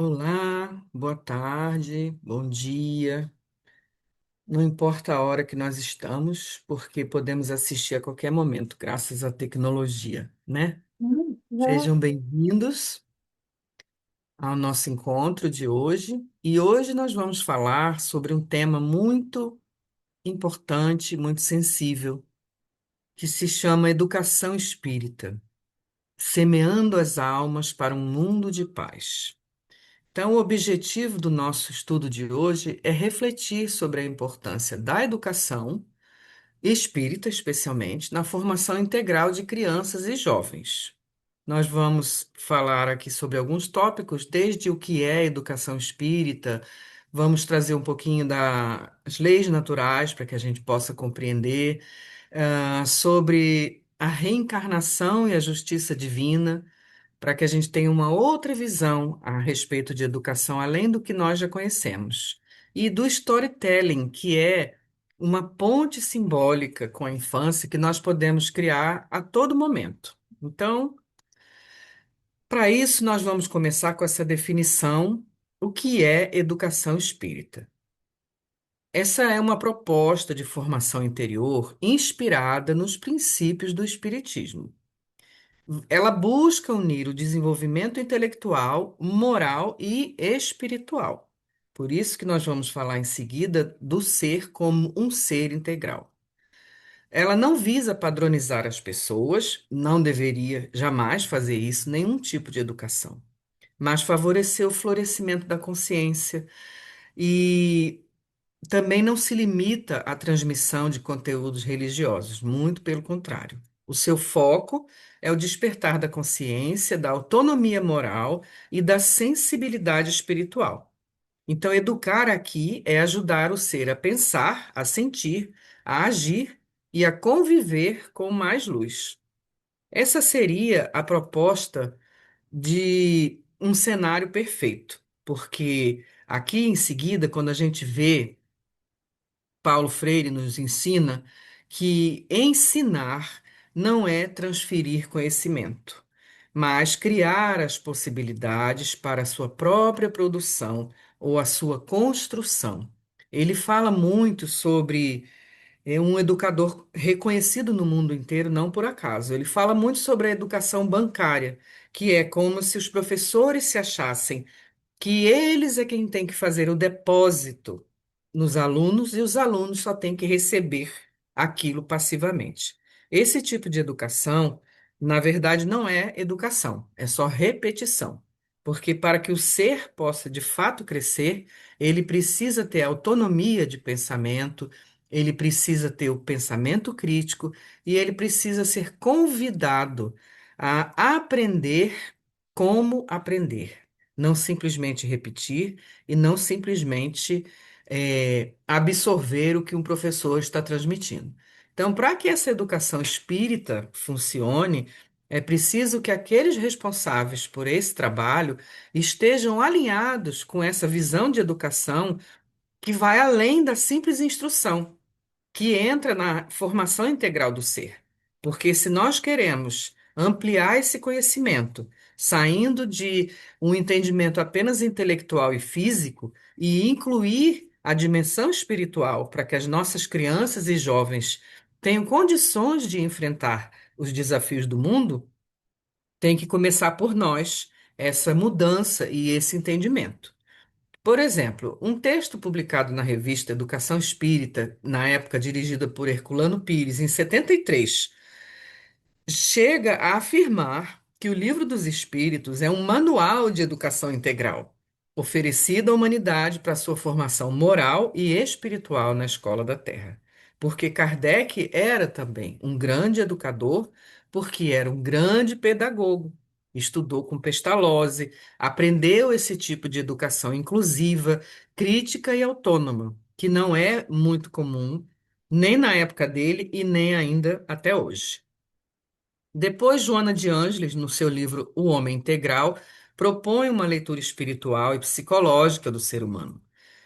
Olá, boa tarde, bom dia. Não importa a hora que nós estamos, porque podemos assistir a qualquer momento, graças à tecnologia, né? Já. Sejam bem-vindos ao nosso encontro de hoje. E hoje nós vamos falar sobre um tema muito importante, muito sensível, que se chama educação espírita, semeando as almas para um mundo de paz. Então, o objetivo do nosso estudo de hoje é refletir sobre a importância da educação espírita, especialmente, na formação integral de crianças e jovens. Nós vamos falar aqui sobre alguns tópicos, desde o que é educação espírita, vamos trazer um pouquinho das leis naturais para que a gente possa compreender, sobre a reencarnação e a justiça divina para que a gente tenha uma outra visão a respeito de educação, além do que nós já conhecemos. E do storytelling, que é uma ponte simbólica com a infância que nós podemos criar a todo momento. Então, para isso, nós vamos começar com essa definição: o que é educação espírita? Essa é uma proposta de formação interior inspirada nos princípios do Espiritismo. Ela busca unir o desenvolvimento intelectual, moral e espiritual. Por isso que nós vamos falar em seguida do ser como um ser integral. Ela não visa padronizar as pessoas, não deveria jamais fazer isso, nenhum tipo de educação, mas favorecer o florescimento da consciência e também não se limita à transmissão de conteúdos religiosos, muito pelo contrário. O seu foco é o despertar da consciência, da autonomia moral e da sensibilidade espiritual. Então, educar aqui é ajudar o ser a pensar, a sentir, a agir e a conviver com mais luz. Essa seria a proposta de um cenário perfeito, porque aqui em seguida, quando a gente vê Paulo Freire nos ensina que ensinar não é transferir conhecimento, mas criar as possibilidades para a sua própria produção ou a sua construção. Ele fala muito sobre um educador reconhecido no mundo inteiro, não por acaso. Ele fala muito sobre a educação bancária, que é como se os professores se achassem que eles é quem tem que fazer o depósito nos alunos e os alunos só têm que receber aquilo passivamente. Esse tipo de educação, na verdade, não é educação, é só repetição. Porque para que o ser possa de fato crescer, ele precisa ter autonomia de pensamento, ele precisa ter o pensamento crítico e ele precisa ser convidado a aprender como aprender, não simplesmente repetir e não simplesmente absorver o que um professor está transmitindo. Então, para que essa educação espírita funcione, é preciso que aqueles responsáveis por esse trabalho estejam alinhados com essa visão de educação que vai além da simples instrução que entra na formação integral do ser. Porque se nós queremos ampliar esse conhecimento, saindo de um entendimento apenas intelectual e físico, e incluir a dimensão espiritual para que as nossas crianças e jovens tenham condições de enfrentar os desafios do mundo, tem que começar por nós essa mudança e esse entendimento. Por exemplo, um texto publicado na revista Educação Espírita, na época dirigida por Herculano Pires, em 73, chega a afirmar que o Livro dos Espíritos é um manual de educação integral, oferecido à humanidade para sua formação moral e espiritual na escola da Terra. Porque Kardec era também um grande educador, porque era um grande pedagogo. Estudou com Pestalozzi, aprendeu esse tipo de educação inclusiva, crítica e autônoma, que não é muito comum, nem na época dele e nem ainda até hoje. Depois, Joana de Ângeles, no seu livro O Homem Integral, propõe uma leitura espiritual e psicológica do ser humano.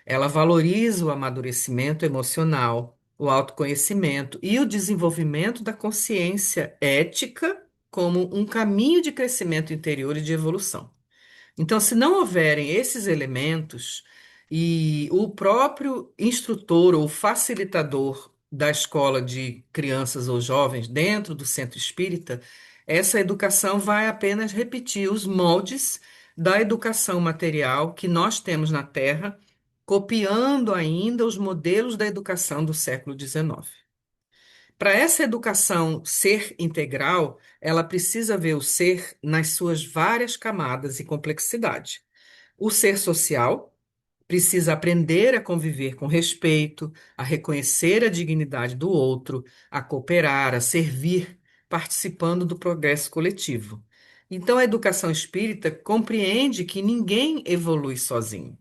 Ela valoriza o amadurecimento emocional, o autoconhecimento e o desenvolvimento da consciência ética como um caminho de crescimento interior e de evolução. Então, se não houverem esses elementos e o próprio instrutor ou facilitador da escola de crianças ou jovens dentro do centro espírita, essa educação vai apenas repetir os moldes da educação material que nós temos na Terra, copiando ainda os modelos da educação do século XIX. Para essa educação ser integral, ela precisa ver o ser nas suas várias camadas e complexidade. O ser social precisa aprender a conviver com respeito, a reconhecer a dignidade do outro, a cooperar, a servir, participando do progresso coletivo. Então, a educação espírita compreende que ninguém evolui sozinho.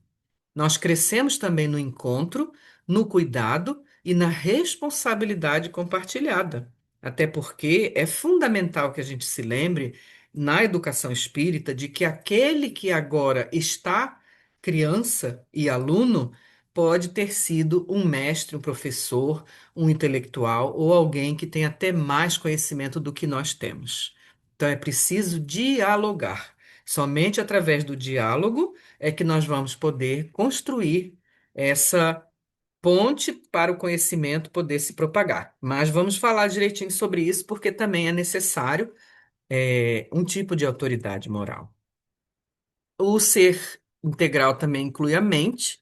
Nós crescemos também no encontro, no cuidado e na responsabilidade compartilhada. Até porque é fundamental que a gente se lembre, na educação espírita, de que aquele que agora está criança e aluno pode ter sido um mestre, um professor, um intelectual ou alguém que tem até mais conhecimento do que nós temos. Então é preciso dialogar. Somente através do diálogo é que nós vamos poder construir essa ponte para o conhecimento poder se propagar. Mas vamos falar direitinho sobre isso, porque também é necessário, um tipo de autoridade moral. O ser integral também inclui a mente,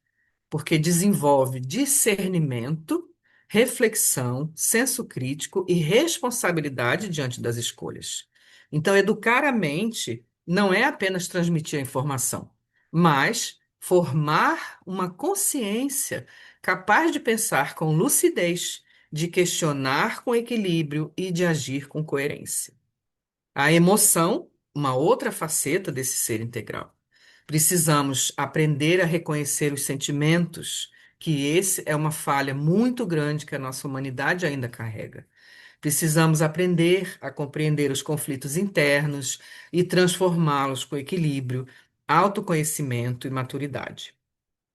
porque desenvolve discernimento, reflexão, senso crítico e responsabilidade diante das escolhas. Então, educar a mente não é apenas transmitir a informação, mas formar uma consciência capaz de pensar com lucidez, de questionar com equilíbrio e de agir com coerência. A emoção, uma outra faceta desse ser integral. Precisamos aprender a reconhecer os sentimentos, que esse é uma falha muito grande que a nossa humanidade ainda carrega. Precisamos aprender a compreender os conflitos internos e transformá-los com equilíbrio, autoconhecimento e maturidade.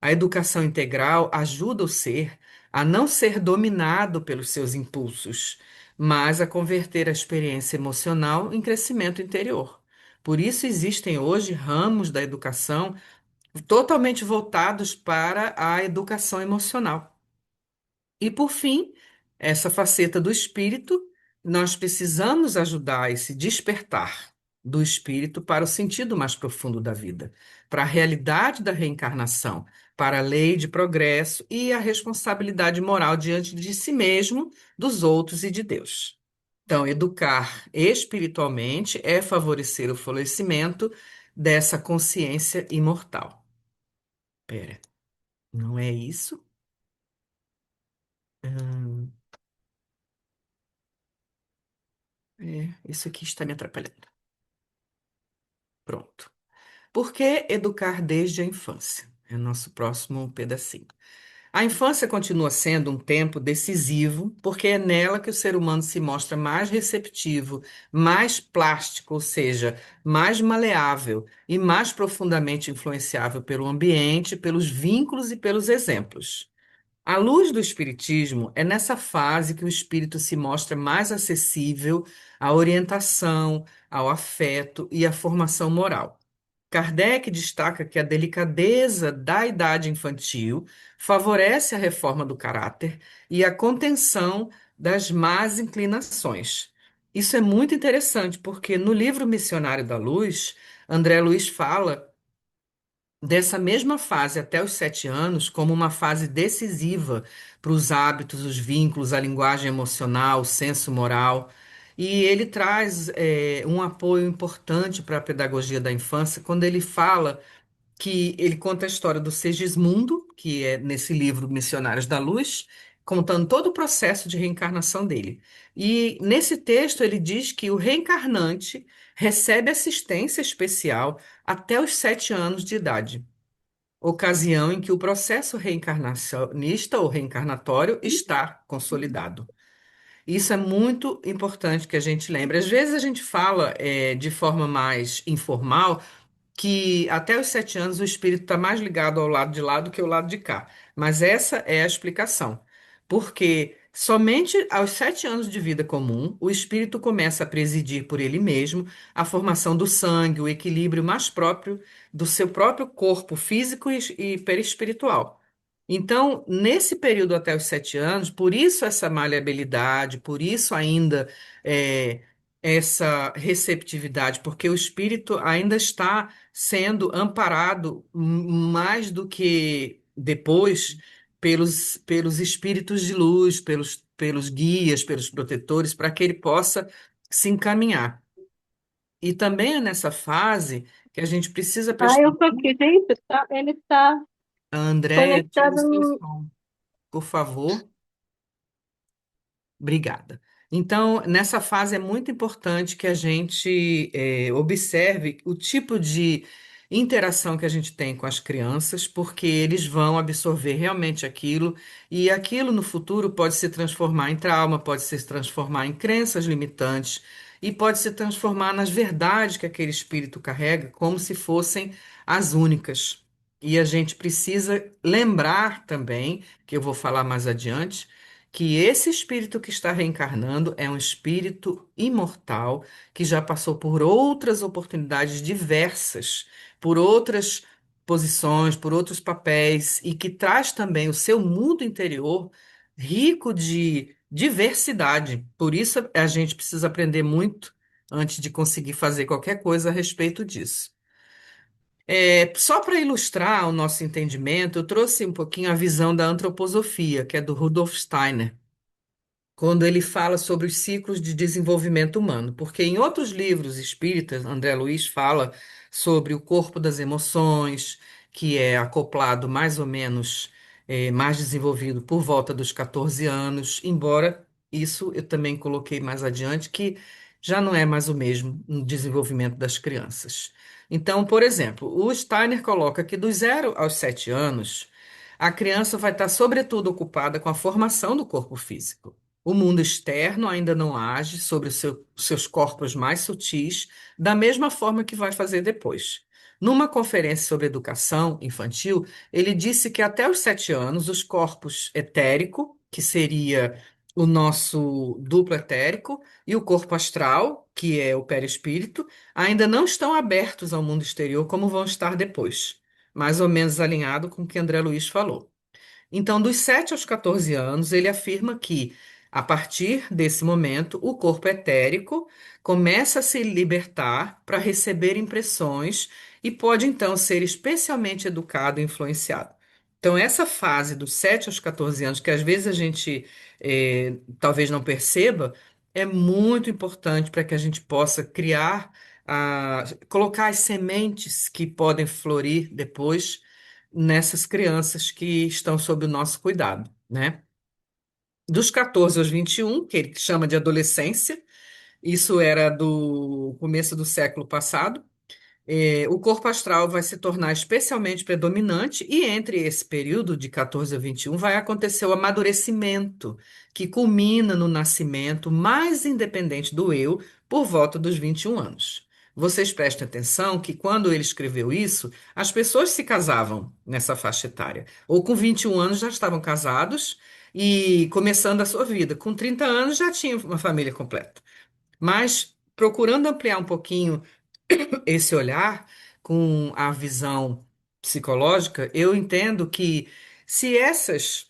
A educação integral ajuda o ser a não ser dominado pelos seus impulsos, mas a converter a experiência emocional em crescimento interior. Por isso existem hoje ramos da educação totalmente voltados para a educação emocional. E por fim, essa faceta do espírito, nós precisamos ajudar a esse despertar do espírito para o sentido mais profundo da vida, para a realidade da reencarnação, para a lei de progresso e a responsabilidade moral diante de si mesmo, dos outros e de Deus. Então, educar espiritualmente é favorecer o florescimento dessa consciência imortal. Pera, não é isso? Hum, isso aqui está me atrapalhando. Pronto. Por que educar desde a infância? É o nosso próximo pedacinho. A infância continua sendo um tempo decisivo, porque é nela que o ser humano se mostra mais receptivo, mais plástico, ou seja, mais maleável e mais profundamente influenciável pelo ambiente, pelos vínculos e pelos exemplos. À luz do Espiritismo, é nessa fase que o espírito se mostra mais acessível à orientação, ao afeto e à formação moral. Kardec destaca que a delicadeza da idade infantil favorece a reforma do caráter e a contenção das más inclinações. Isso é muito interessante, porque no livro Missionário da Luz, André Luiz fala dessa mesma fase até os 7 anos como uma fase decisiva para os hábitos, os vínculos, a linguagem emocional, o senso moral. E ele traz um apoio importante para a pedagogia da infância quando ele fala que ele conta a história do Segismundo, que é nesse livro Missionários da Luz, contando todo o processo de reencarnação dele. E nesse texto ele diz que o reencarnante recebe assistência especial até os 7 anos de idade, ocasião em que o processo reencarnacionista ou reencarnatório está consolidado. Isso é muito importante que a gente lembre. Às vezes a gente fala, de forma mais informal que até os 7 anos o espírito está mais ligado ao lado de lá do que ao lado de cá. Mas essa é a explicação. Porque Somente aos 7 anos de vida comum, o espírito começa a presidir por ele mesmo a formação do sangue, o equilíbrio mais próprio do seu próprio corpo físico e perispiritual. Então, nesse período até os 7 anos, por isso essa maleabilidade, por isso ainda é, essa receptividade, porque o espírito ainda está sendo amparado mais do que depois pelos espíritos de luz, pelos guias, pelos protetores, para que ele possa se encaminhar. E também é nessa fase que a gente precisa Ah, prestar. eu tô aqui, gente, ele está Andréia, tira o conectado seu no. som, por favor. Obrigada. Então, nessa fase é muito importante que a gente observe o tipo de interação que a gente tem com as crianças, porque eles vão absorver realmente aquilo, e aquilo no futuro pode se transformar em trauma, pode se transformar em crenças limitantes, e pode se transformar nas verdades que aquele espírito carrega, como se fossem as únicas. E a gente precisa lembrar também, que eu vou falar mais adiante, que esse espírito que está reencarnando é um espírito imortal que já passou por outras oportunidades diversas, por outras posições, por outros papéis e que traz também o seu mundo interior rico de diversidade. Por isso a gente precisa aprender muito antes de conseguir fazer qualquer coisa a respeito disso. Só para ilustrar o nosso entendimento, eu trouxe um pouquinho a visão da antroposofia, que é do Rudolf Steiner, quando ele fala sobre os ciclos de desenvolvimento humano, porque em outros livros espíritas, André Luiz fala sobre o corpo das emoções, que é acoplado mais ou menos, mais desenvolvido por volta dos 14 anos, embora isso eu também coloquei mais adiante, que já não é mais o mesmo no desenvolvimento das crianças. Então, por exemplo, o Steiner coloca que dos 0 aos 7 anos, a criança vai estar, sobretudo, ocupada com a formação do corpo físico. O mundo externo ainda não age sobre seus corpos mais sutis, da mesma forma que vai fazer depois. Numa conferência sobre educação infantil, ele disse que até os 7 anos, os corpos etérico, que seria o nosso duplo etérico, e o corpo astral, que é o perispírito, ainda não estão abertos ao mundo exterior como vão estar depois. Mais ou menos alinhado com o que André Luiz falou. Então, dos 7 aos 14 anos, ele afirma que, a partir desse momento, o corpo etérico começa a se libertar para receber impressões e pode então ser especialmente educado e influenciado. Então, essa fase dos 7 aos 14 anos, que às vezes a gente talvez não perceba, é muito importante para que a gente possa criar, colocar as sementes que podem florir depois nessas crianças que estão sob o nosso cuidado, né? Dos 14 aos 21, que ele chama de adolescência, isso era do começo do século passado, o corpo astral vai se tornar especialmente predominante, e entre esse período de 14 a 21 vai acontecer o amadurecimento, que culmina no nascimento mais independente do eu por volta dos 21 anos. Vocês prestem atenção que quando ele escreveu isso, as pessoas se casavam nessa faixa etária, ou com 21 anos já estavam casados e começando a sua vida, com 30 anos já tinham uma família completa. Mas procurando ampliar um pouquinho esse olhar com a visão psicológica, eu entendo que se essas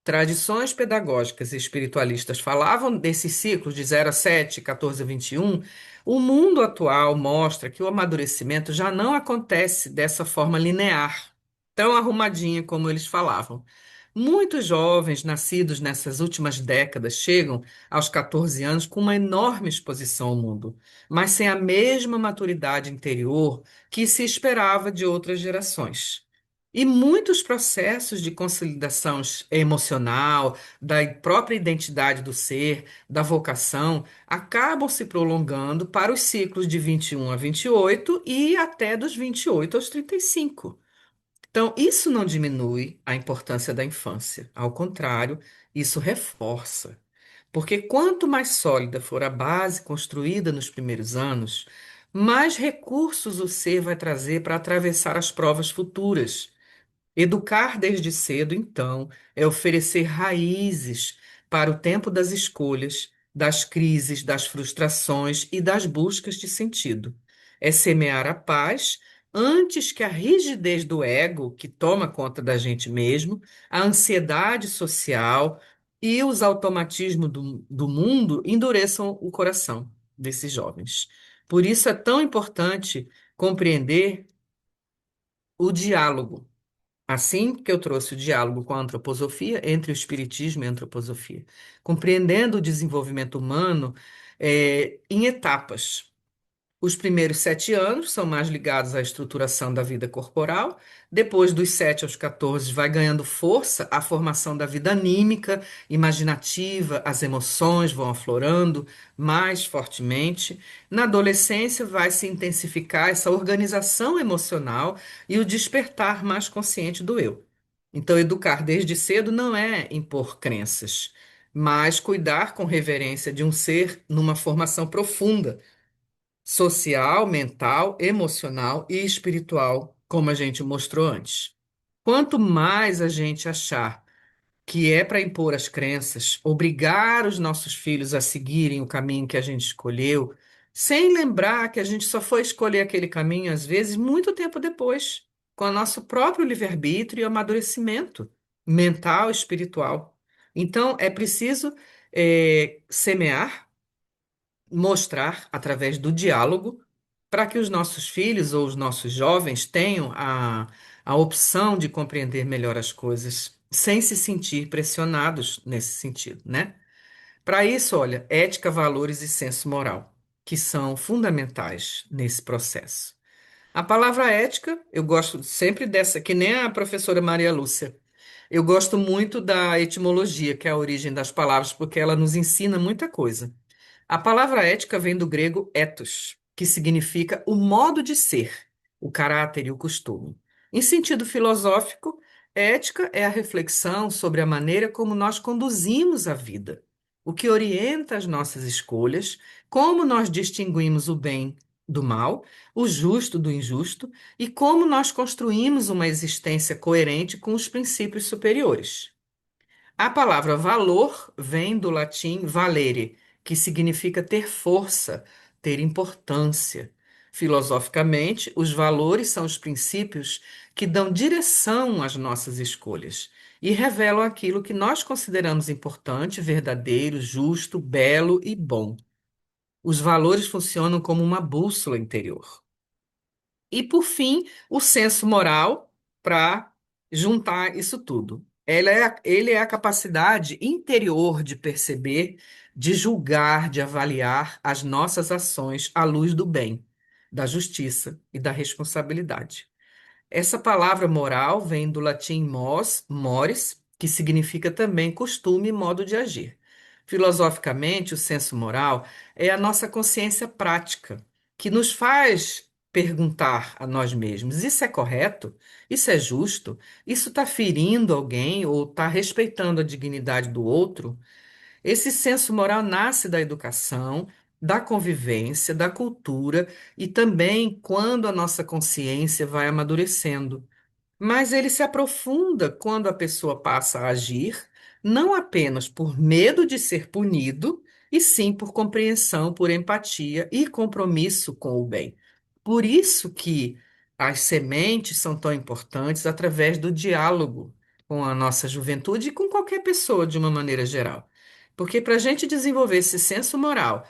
tradições pedagógicas e espiritualistas falavam desses ciclos de 0 a 7, 14 a 21, o mundo atual mostra que o amadurecimento já não acontece dessa forma linear, tão arrumadinha como eles falavam. Muitos jovens nascidos nessas últimas décadas chegam aos 14 anos com uma enorme exposição ao mundo, mas sem a mesma maturidade interior que se esperava de outras gerações. E muitos processos de consolidação emocional, da própria identidade do ser, da vocação, acabam se prolongando para os ciclos de 21 a 28 e até dos 28 aos 35. Então, isso não diminui a importância da infância. Ao contrário, isso reforça. Porque quanto mais sólida for a base construída nos primeiros anos, mais recursos o ser vai trazer para atravessar as provas futuras. Educar desde cedo, então, é oferecer raízes para o tempo das escolhas, das crises, das frustrações e das buscas de sentido. É semear a paz antes que a rigidez do ego, que toma conta da gente mesmo, a ansiedade social e os automatismos do mundo endureçam o coração desses jovens. Por isso é tão importante compreender o diálogo. Assim que eu trouxe o diálogo com a antroposofia, entre o espiritismo e a antroposofia, compreendendo o desenvolvimento humano, em etapas. Os primeiros 7 anos são mais ligados à estruturação da vida corporal. Depois, dos 7 aos 14, vai ganhando força a formação da vida anímica, imaginativa, as emoções vão aflorando mais fortemente. Na adolescência, vai se intensificar essa organização emocional e o despertar mais consciente do eu. Então, educar desde cedo não é impor crenças, mas cuidar com reverência de um ser numa formação profunda social, mental, emocional e espiritual, como a gente mostrou antes. Quanto mais a gente achar que é para impor as crenças, obrigar os nossos filhos a seguirem o caminho que a gente escolheu, sem lembrar que a gente só foi escolher aquele caminho, às vezes, muito tempo depois, com o nosso próprio livre-arbítrio e amadurecimento mental e espiritual. Então, é preciso semear, mostrar através do diálogo para que os nossos filhos ou os nossos jovens tenham a opção de compreender melhor as coisas, sem se sentir pressionados nesse sentido, né? Para isso, olha, ética, valores e senso moral, que são fundamentais nesse processo. A palavra ética, eu gosto sempre dessa, que nem a professora Maria Lúcia. Eu gosto muito da etimologia, que é a origem das palavras, porque ela nos ensina muita coisa. A palavra ética vem do grego ethos, que significa o modo de ser, o caráter e o costume. Em sentido filosófico, ética é a reflexão sobre a maneira como nós conduzimos a vida, o que orienta as nossas escolhas, como nós distinguimos o bem do mal, o justo do injusto e como nós construímos uma existência coerente com os princípios superiores. A palavra valor vem do latim valere, que significa ter força, ter importância. Filosoficamente, os valores são os princípios que dão direção às nossas escolhas e revelam aquilo que nós consideramos importante, verdadeiro, justo, belo e bom. Os valores funcionam como uma bússola interior. E, por fim, o senso moral para juntar isso tudo. Ele é a capacidade interior de perceber, de julgar, de avaliar as nossas ações à luz do bem, da justiça e da responsabilidade. Essa palavra moral vem do latim mores, que significa também costume e modo de agir. Filosoficamente, o senso moral é a nossa consciência prática, que nos faz perguntar a nós mesmos: isso é correto? Isso é justo? Isso está ferindo alguém ou está respeitando a dignidade do outro? Esse senso moral nasce da educação, da convivência, da cultura e também quando a nossa consciência vai amadurecendo. Mas ele se aprofunda quando a pessoa passa a agir, não apenas por medo de ser punido, e sim por compreensão, por empatia e compromisso com o bem. Por isso que as sementes são tão importantes através do diálogo com a nossa juventude e com qualquer pessoa de uma maneira geral. Porque para a gente desenvolver esse senso moral,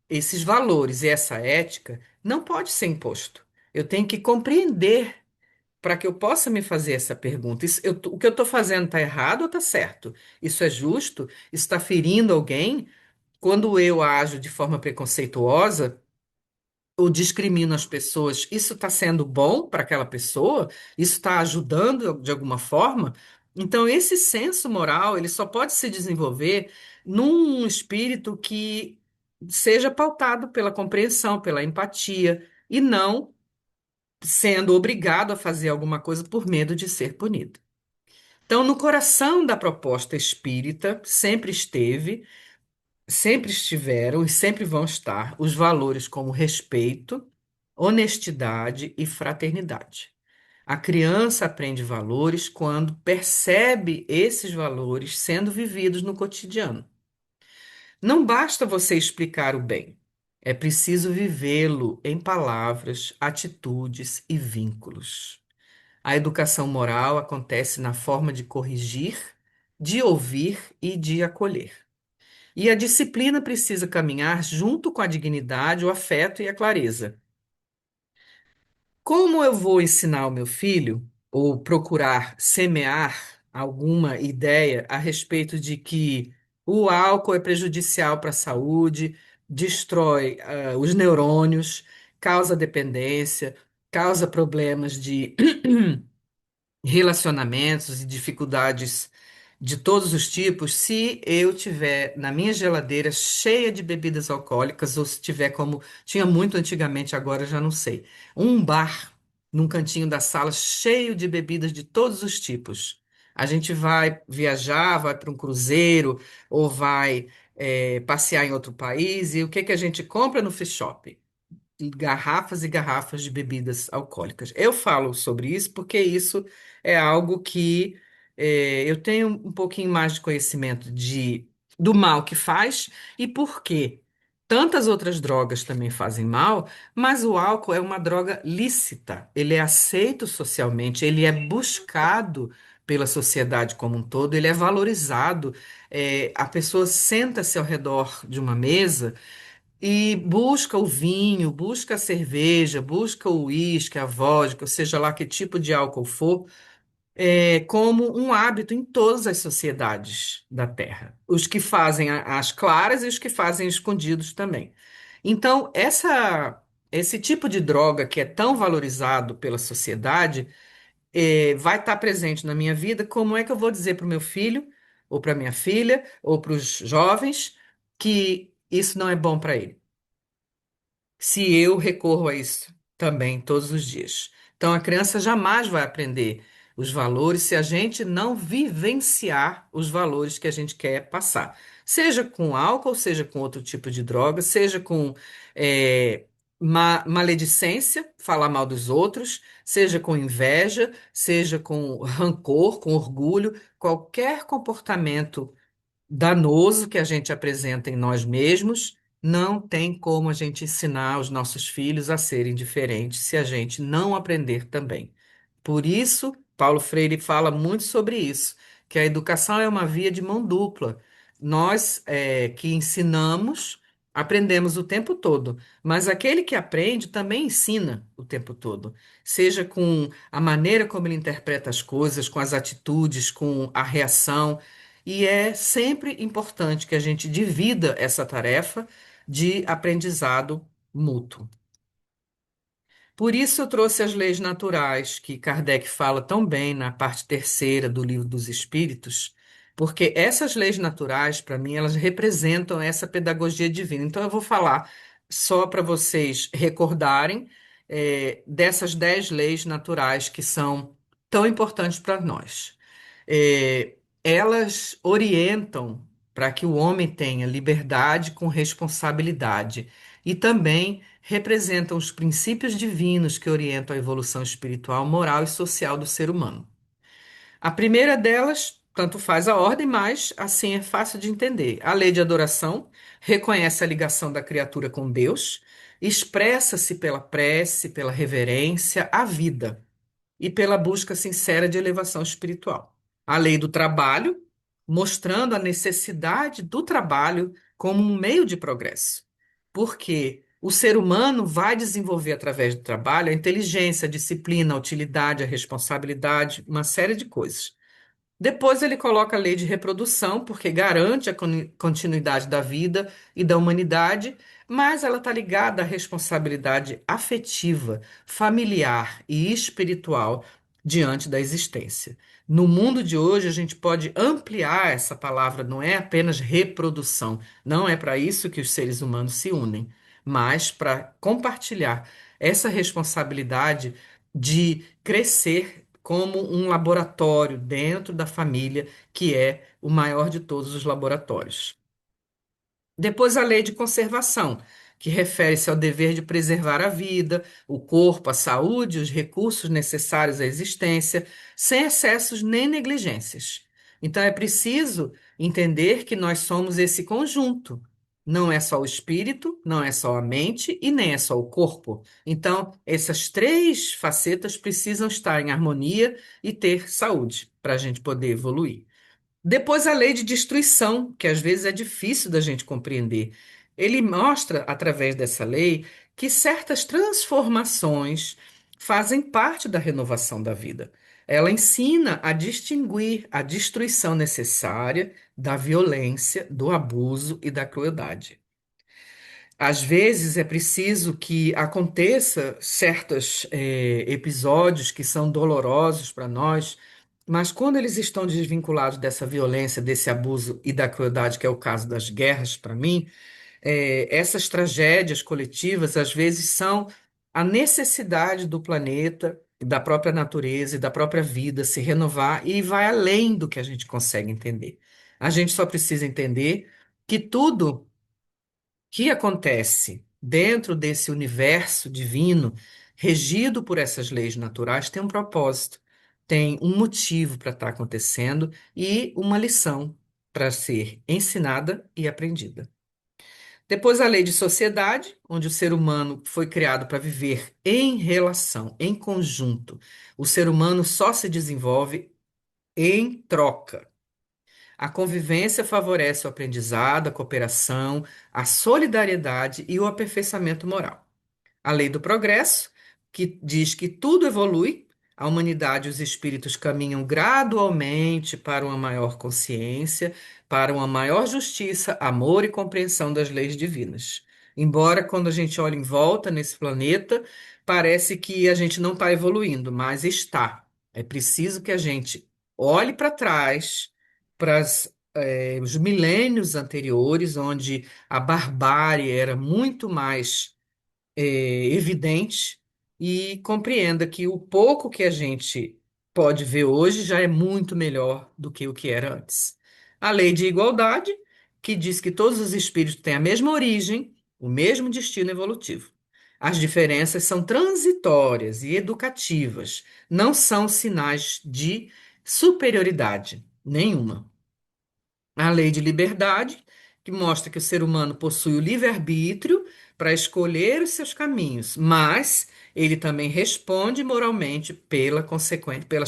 esses valores e essa ética, não pode ser imposto. Eu tenho que compreender para que eu possa me fazer essa pergunta. O que eu estou fazendo está errado ou está certo? Isso é justo? Isso está ferindo alguém? Quando eu ajo de forma preconceituosa ou discrimino as pessoas, isso está sendo bom para aquela pessoa? Isso está ajudando de alguma forma? Então, esse senso moral, ele só pode se desenvolver num espírito que seja pautado pela compreensão, pela empatia, e não sendo obrigado a fazer alguma coisa por medo de ser punido. Então, no coração da proposta espírita, sempre estiveram e sempre vão estar os valores como respeito, honestidade e fraternidade. A criança aprende valores quando percebe esses valores sendo vividos no cotidiano. Não basta você explicar o bem, é preciso vivê-lo em palavras, atitudes e vínculos. A educação moral acontece na forma de corrigir, de ouvir e de acolher. E a disciplina precisa caminhar junto com a dignidade, o afeto e a clareza. Como eu vou ensinar o meu filho, ou procurar semear alguma ideia a respeito de que o álcool é prejudicial para a saúde, destrói, os neurônios, causa dependência, causa problemas de relacionamentos e dificuldades de todos os tipos, se eu tiver na minha geladeira cheia de bebidas alcoólicas, ou se tiver como tinha muito antigamente, agora já não sei, um bar num cantinho da sala cheio de bebidas de todos os tipos. A gente vai viajar, vai para um cruzeiro ou vai passear em outro país, e o que que a gente compra no free shop? Garrafas e garrafas de bebidas alcoólicas. Eu falo sobre isso porque isso é algo que eu tenho um pouquinho mais de conhecimento do mal que faz e por quê. Tantas outras drogas também fazem mal, mas o álcool é uma droga lícita. Ele é aceito socialmente, ele é buscado pela sociedade como um todo, ele é valorizado. A pessoa senta-se ao redor de uma mesa e busca o vinho, busca a cerveja, busca o uísque, a vodka, ou seja lá que tipo de álcool for, como um hábito em todas as sociedades da Terra. Os que fazem as claras e os que fazem escondidos também. Então, esse tipo de droga que é tão valorizado pela sociedade, vai estar presente na minha vida. Como é que eu vou dizer para o meu filho, ou para minha filha, ou para os jovens, que isso não é bom para ele? Se eu recorro a isso também todos os dias. Então, a criança jamais vai aprender os valores se a gente não vivenciar os valores que a gente quer passar. Seja com álcool, seja com outro tipo de droga, seja com maledicência, falar mal dos outros, seja com inveja, seja com rancor, com orgulho, qualquer comportamento danoso que a gente apresenta em nós mesmos, não tem como a gente ensinar os nossos filhos a serem diferentes se a gente não aprender também. Por isso, Paulo Freire fala muito sobre isso, que a educação é uma via de mão dupla. Nós, que ensinamos, aprendemos o tempo todo, mas aquele que aprende também ensina o tempo todo, seja com a maneira como ele interpreta as coisas, com as atitudes, com a reação. E é sempre importante que a gente divida essa tarefa de aprendizado mútuo. Por isso eu trouxe as leis naturais, que Kardec fala tão bem na parte terceira do Livro dos Espíritos, porque essas leis naturais, para mim, elas representam essa pedagogia divina. Então eu vou falar só para vocês recordarem, dessas 10 leis naturais que são tão importantes para nós. Elas orientam para que o homem tenha liberdade com responsabilidade e também representam os princípios divinos que orientam a evolução espiritual, moral e social do ser humano. A primeira delas, tanto faz a ordem, mas assim é fácil de entender. A lei de adoração reconhece a ligação da criatura com Deus, expressa-se pela prece, pela reverência à vida e pela busca sincera de elevação espiritual. A lei do trabalho, mostrando a necessidade do trabalho como um meio de progresso. Porque o ser humano vai desenvolver através do trabalho a inteligência, a disciplina, a utilidade, a responsabilidade, uma série de coisas. Depois ele coloca a lei de reprodução, porque garante a continuidade da vida e da humanidade, mas ela está ligada à responsabilidade afetiva, familiar e espiritual diante da existência. No mundo de hoje, a gente pode ampliar essa palavra, não é apenas reprodução, não é para isso que os seres humanos se unem, mas para compartilhar essa responsabilidade de crescer como um laboratório dentro da família, que é o maior de todos os laboratórios. Depois, a lei de conservação, que refere-se ao dever de preservar a vida, o corpo, a saúde, os recursos necessários à existência, sem excessos nem negligências. Então, é preciso entender que nós somos esse conjunto. Não é só o espírito, não é só a mente e nem é só o corpo. Então, essas três facetas precisam estar em harmonia e ter saúde para a gente poder evoluir. Depois, a lei de destruição, que às vezes é difícil da gente compreender. Ele mostra, através dessa lei, que certas transformações fazem parte da renovação da vida. Ela ensina a distinguir a destruição necessária da violência, do abuso e da crueldade. Às vezes é preciso que aconteça certos episódios que são dolorosos para nós, mas quando eles estão desvinculados dessa violência, desse abuso e da crueldade, que é o caso das guerras, para mim, essas tragédias coletivas às vezes são a necessidade do planeta, da própria natureza e da própria vida se renovar e vai além do que a gente consegue entender. A gente só precisa entender que tudo que acontece dentro desse universo divino, regido por essas leis naturais, tem um propósito, tem um motivo para estar acontecendo e uma lição para ser ensinada e aprendida. Depois, a lei de sociedade, onde o ser humano foi criado para viver em relação, em conjunto. O ser humano só se desenvolve em troca. A convivência favorece o aprendizado, a cooperação, a solidariedade e o aperfeiçoamento moral. A lei do progresso, que diz que tudo evolui, a humanidade e os espíritos caminham gradualmente para uma maior consciência, para uma maior justiça, amor e compreensão das leis divinas. Embora, quando a gente olha em volta nesse planeta, parece que a gente não está evoluindo, mas está. É preciso que a gente olhe para trás, para os milênios anteriores, onde a barbárie era muito mais evidente e compreenda que o pouco que a gente pode ver hoje já é muito melhor do que o que era antes. A lei de igualdade, que diz que todos os espíritos têm a mesma origem, o mesmo destino evolutivo. As diferenças são transitórias e educativas, não são sinais de superioridade nenhuma. A lei de liberdade, que mostra que o ser humano possui o livre-arbítrio para escolher os seus caminhos, mas ele também responde moralmente pelas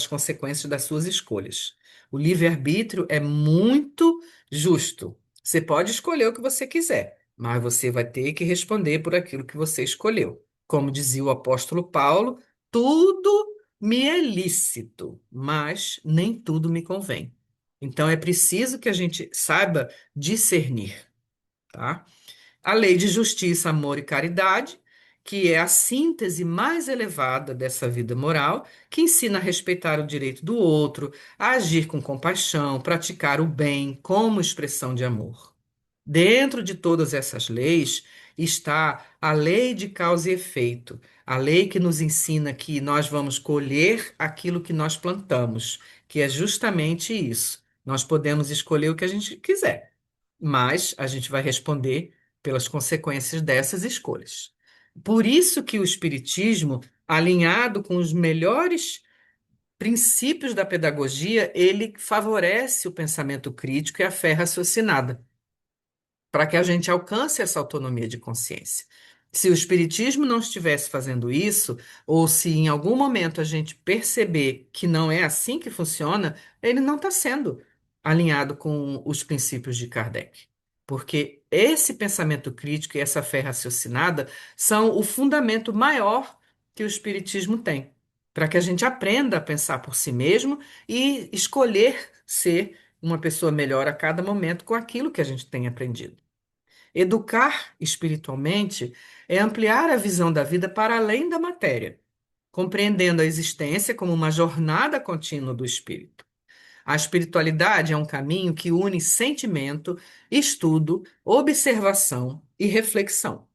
consequências das suas escolhas. O livre-arbítrio é muito justo. Você pode escolher o que você quiser, mas você vai ter que responder por aquilo que você escolheu. Como dizia o apóstolo Paulo, tudo me é lícito, mas nem tudo me convém. Então é preciso que a gente saiba discernir, tá? A lei de justiça, amor e caridade, que é a síntese mais elevada dessa vida moral, que ensina a respeitar o direito do outro, a agir com compaixão, praticar o bem como expressão de amor. Dentro de todas essas leis está a lei de causa e efeito, a lei que nos ensina que nós vamos colher aquilo que nós plantamos, que é justamente isso. Nós podemos escolher o que a gente quiser, mas a gente vai responder pelas consequências dessas escolhas. Por isso que o Espiritismo, alinhado com os melhores princípios da pedagogia, ele favorece o pensamento crítico e a fé raciocinada para que a gente alcance essa autonomia de consciência. Se o Espiritismo não estivesse fazendo isso, ou se em algum momento a gente perceber que não é assim que funciona, ele não está sendo alinhado com os princípios de Kardec. Porque esse pensamento crítico e essa fé raciocinada são o fundamento maior que o Espiritismo tem, para que a gente aprenda a pensar por si mesmo e escolher ser uma pessoa melhor a cada momento com aquilo que a gente tem aprendido. Educar espiritualmente é ampliar a visão da vida para além da matéria, compreendendo a existência como uma jornada contínua do espírito. A espiritualidade é um caminho que une sentimento, estudo, observação e reflexão.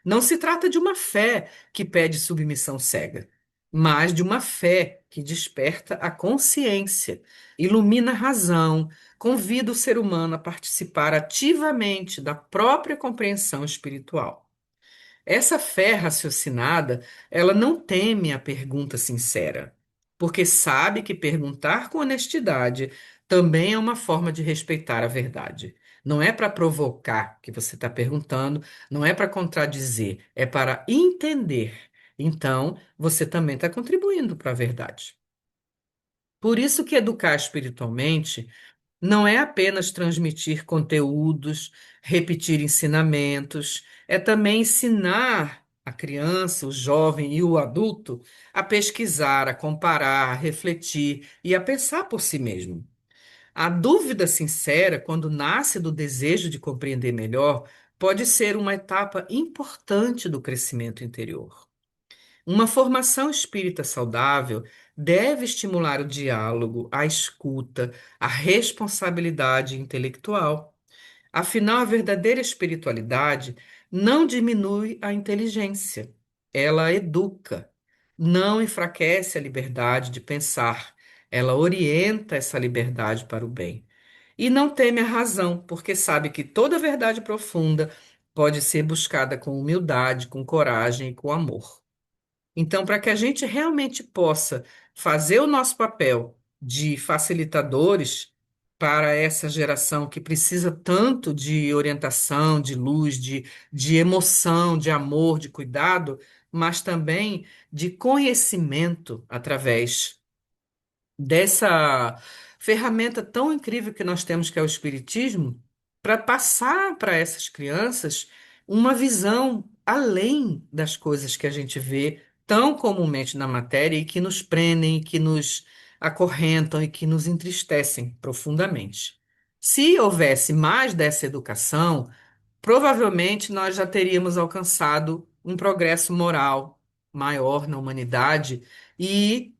Não se trata de uma fé que pede submissão cega, mas de uma fé que desperta a consciência, ilumina a razão, convida o ser humano a participar ativamente da própria compreensão espiritual. Essa fé raciocinada, ela não teme a pergunta sincera, porque sabe que perguntar com honestidade também é uma forma de respeitar a verdade. Não é para provocar que você está perguntando, não é para contradizer, é para entender. Então, você também está contribuindo para a verdade. Por isso que educar espiritualmente não é apenas transmitir conteúdos, repetir ensinamentos, é também ensinar a criança, o jovem e o adulto a pesquisar, a comparar, a refletir e a pensar por si mesmo. A dúvida sincera, quando nasce do desejo de compreender melhor, pode ser uma etapa importante do crescimento interior. Uma formação espírita saudável deve estimular o diálogo, a escuta, a responsabilidade intelectual. Afinal, a verdadeira espiritualidade não diminui a inteligência, ela educa, não enfraquece a liberdade de pensar, ela orienta essa liberdade para o bem. E não teme a razão, porque sabe que toda verdade profunda pode ser buscada com humildade, com coragem e com amor. Então, para que a gente realmente possa fazer o nosso papel de facilitadores para essa geração que precisa tanto de orientação, de luz, de emoção, de amor, de cuidado, mas também de conhecimento através dessa ferramenta tão incrível que nós temos, que é o Espiritismo, para passar para essas crianças uma visão além das coisas que a gente vê tão comumente na matéria e que nos prendem, e que nos acorrentam e que nos entristecem profundamente. Se houvesse mais dessa educação, provavelmente nós já teríamos alcançado um progresso moral maior na humanidade e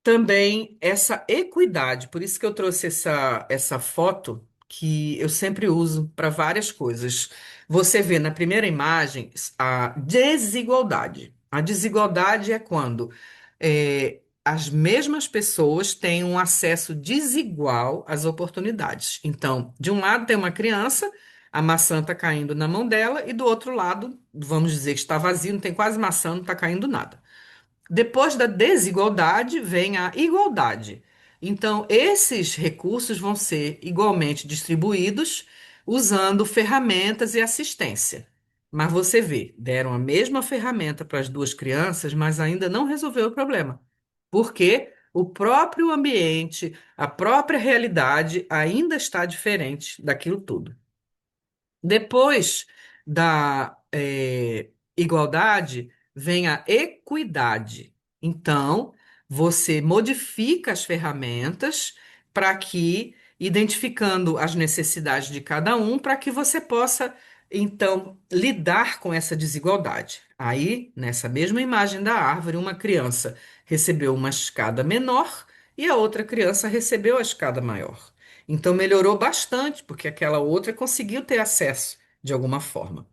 também essa equidade. Por isso que eu trouxe essa foto que eu sempre uso para várias coisas. Você vê na primeira imagem a desigualdade. A desigualdade é quando as mesmas pessoas têm um acesso desigual às oportunidades. Então, de um lado tem uma criança, a maçã está caindo na mão dela, e do outro lado, vamos dizer que está vazio, não tem quase maçã, não está caindo nada. Depois da desigualdade vem a igualdade. Então, esses recursos vão ser igualmente distribuídos usando ferramentas e assistência. Mas você vê, deram a mesma ferramenta para as duas crianças, mas ainda não resolveu o problema. Porque o próprio ambiente, a própria realidade ainda está diferente daquilo tudo. Depois da igualdade, vem a equidade. Então, você modifica as ferramentas para que, identificando as necessidades de cada um, para que você possa, então, lidar com essa desigualdade. Aí, nessa mesma imagem da árvore, uma criança recebeu uma escada menor e a outra criança recebeu a escada maior. Então melhorou bastante, porque aquela outra conseguiu ter acesso de alguma forma.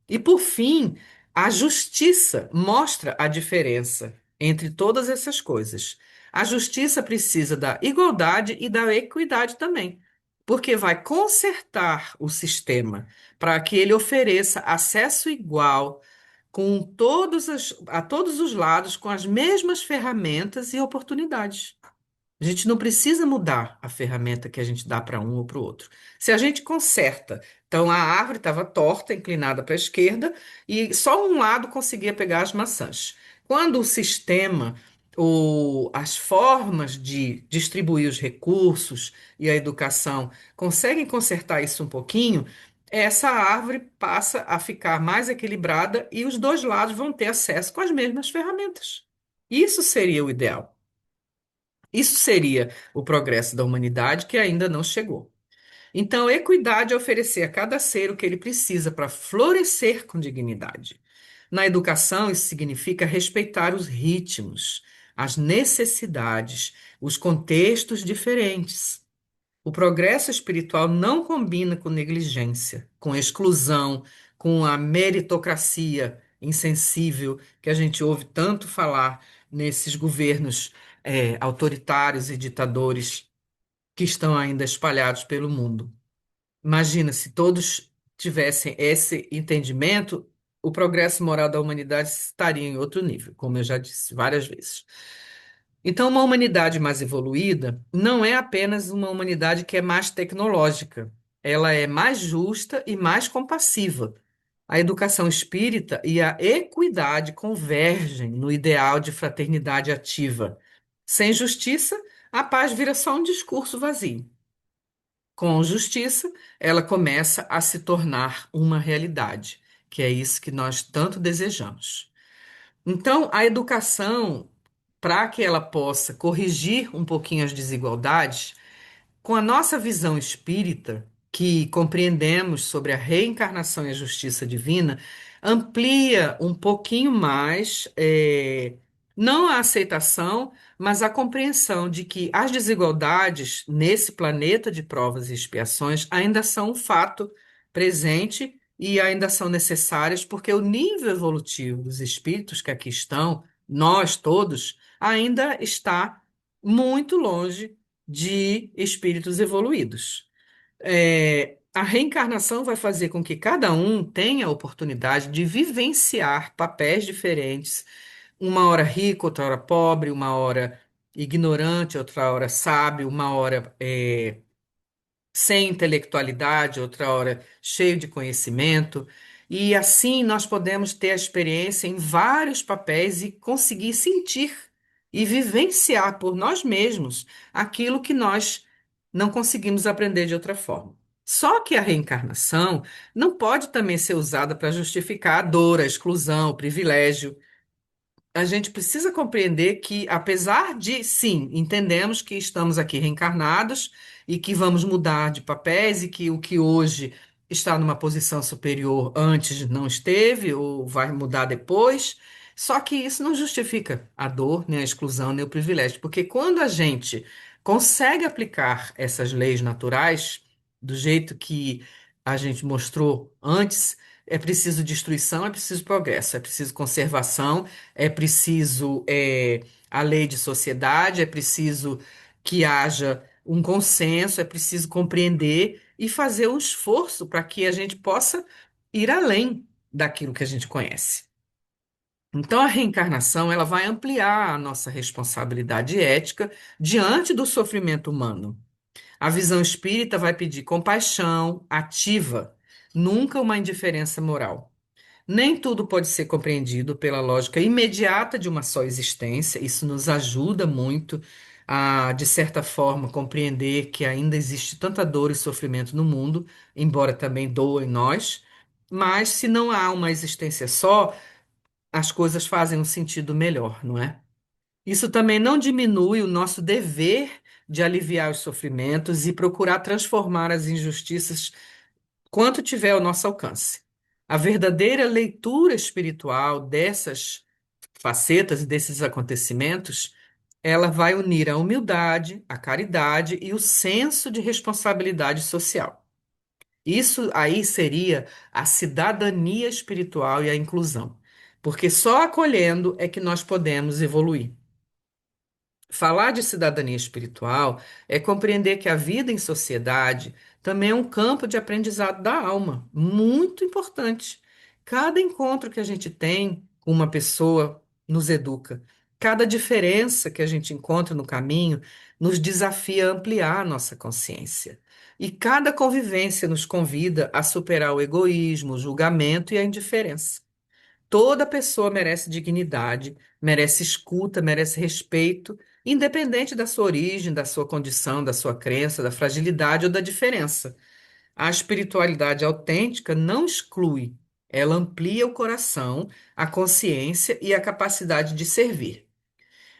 E por fim, a justiça mostra a diferença entre todas essas coisas. A justiça precisa da igualdade e da equidade também, porque vai consertar o sistema para que ele ofereça acesso igual a todos os lados, com as mesmas ferramentas e oportunidades. A gente não precisa mudar a ferramenta que a gente dá para um ou para o outro. Se a gente conserta, então a árvore estava torta, inclinada para a esquerda, e só um lado conseguia pegar as maçãs. Quando o sistema ou as formas de distribuir os recursos e a educação conseguem consertar isso um pouquinho, essa árvore passa a ficar mais equilibrada e os dois lados vão ter acesso com as mesmas ferramentas. Isso seria o ideal. Isso seria o progresso da humanidade que ainda não chegou. Então, equidade é oferecer a cada ser o que ele precisa para florescer com dignidade. Na educação, isso significa respeitar os ritmos, as necessidades, os contextos diferentes. O progresso espiritual não combina com negligência, com exclusão, com a meritocracia insensível que a gente ouve tanto falar nesses governos autoritários e ditadores que estão ainda espalhados pelo mundo. Imagina se todos tivessem esse entendimento, o progresso moral da humanidade estaria em outro nível, como eu já disse várias vezes. Então, uma humanidade mais evoluída não é apenas uma humanidade que é mais tecnológica. ela é mais justa e mais compassiva. A educação espírita e a equidade convergem no ideal de fraternidade ativa. Sem justiça, a paz vira só um discurso vazio. Com justiça, ela começa a se tornar uma realidade, que é isso que nós tanto desejamos. Então, a educação, para que ela possa corrigir um pouquinho as desigualdades, com a nossa visão espírita, que compreendemos sobre a reencarnação e a justiça divina, amplia um pouquinho mais, não a aceitação, mas a compreensão de que as desigualdades nesse planeta de provas e expiações ainda são um fato presente e ainda são necessárias, porque o nível evolutivo dos espíritos que aqui estão, nós todos, ainda está muito longe de espíritos evoluídos. A reencarnação vai fazer com que cada um tenha a oportunidade de vivenciar papéis diferentes, uma hora rico, outra hora pobre, uma hora ignorante, outra hora sábio, uma hora sem intelectualidade, outra hora cheio de conhecimento. E assim nós podemos ter a experiência em vários papéis e conseguir sentir e vivenciar por nós mesmos aquilo que nós não conseguimos aprender de outra forma. Só que a reencarnação não pode também ser usada para justificar a dor, a exclusão, o privilégio. A gente precisa compreender que, apesar de, sim, entendemos que estamos aqui reencarnados e que vamos mudar de papéis e que o que hoje está numa posição superior antes não esteve ou vai mudar depois, só que isso não justifica a dor, nem a exclusão, nem o privilégio, porque quando a gente consegue aplicar essas leis naturais do jeito que a gente mostrou antes, é preciso destruição, é preciso progresso, é preciso conservação, é preciso a lei de sociedade, é preciso que haja um consenso, é preciso compreender e fazer um esforço para que a gente possa ir além daquilo que a gente conhece. Então, a reencarnação ela vai ampliar a nossa responsabilidade ética diante do sofrimento humano. A visão espírita vai pedir compaixão ativa, nunca uma indiferença moral. Nem tudo pode ser compreendido pela lógica imediata de uma só existência. Isso nos ajuda muito a, de certa forma, compreender que ainda existe tanta dor e sofrimento no mundo, embora também doa em nós. Mas se não há uma existência só, as coisas fazem um sentido melhor, não é? Isso também não diminui o nosso dever de aliviar os sofrimentos e procurar transformar as injustiças quanto tiver ao nosso alcance. A verdadeira leitura espiritual dessas facetas e desses acontecimentos, ela vai unir a humildade, a caridade e o senso de responsabilidade social. Isso aí seria a cidadania espiritual e a inclusão, porque só acolhendo é que nós podemos evoluir. Falar de cidadania espiritual é compreender que a vida em sociedade também é um campo de aprendizado da alma, muito importante. Cada encontro que a gente tem com uma pessoa nos educa. Cada diferença que a gente encontra no caminho nos desafia a ampliar a nossa consciência. E cada convivência nos convida a superar o egoísmo, o julgamento e a indiferença. Toda pessoa merece dignidade, merece escuta, merece respeito, independente da sua origem, da sua condição, da sua crença, da fragilidade ou da diferença. A espiritualidade autêntica não exclui, ela amplia o coração, a consciência e a capacidade de servir.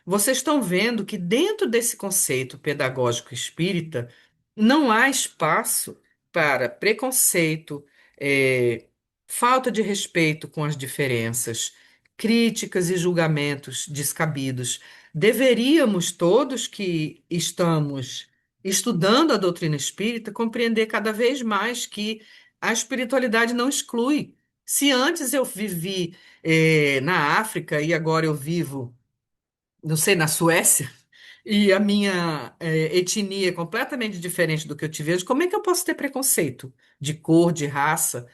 Vocês estão vendo que dentro desse conceito pedagógico espírita não há espaço para preconceito, eh, falta de respeito com as diferenças, críticas e julgamentos descabidos. Deveríamos todos que estamos estudando a doutrina espírita compreender cada vez mais que a espiritualidade não exclui. Se antes eu vivi, na África e agora eu vivo não sei, na Suécia, e a minha etnia é completamente diferente do que eu te vejo, como é que eu posso ter preconceito de cor, de raça?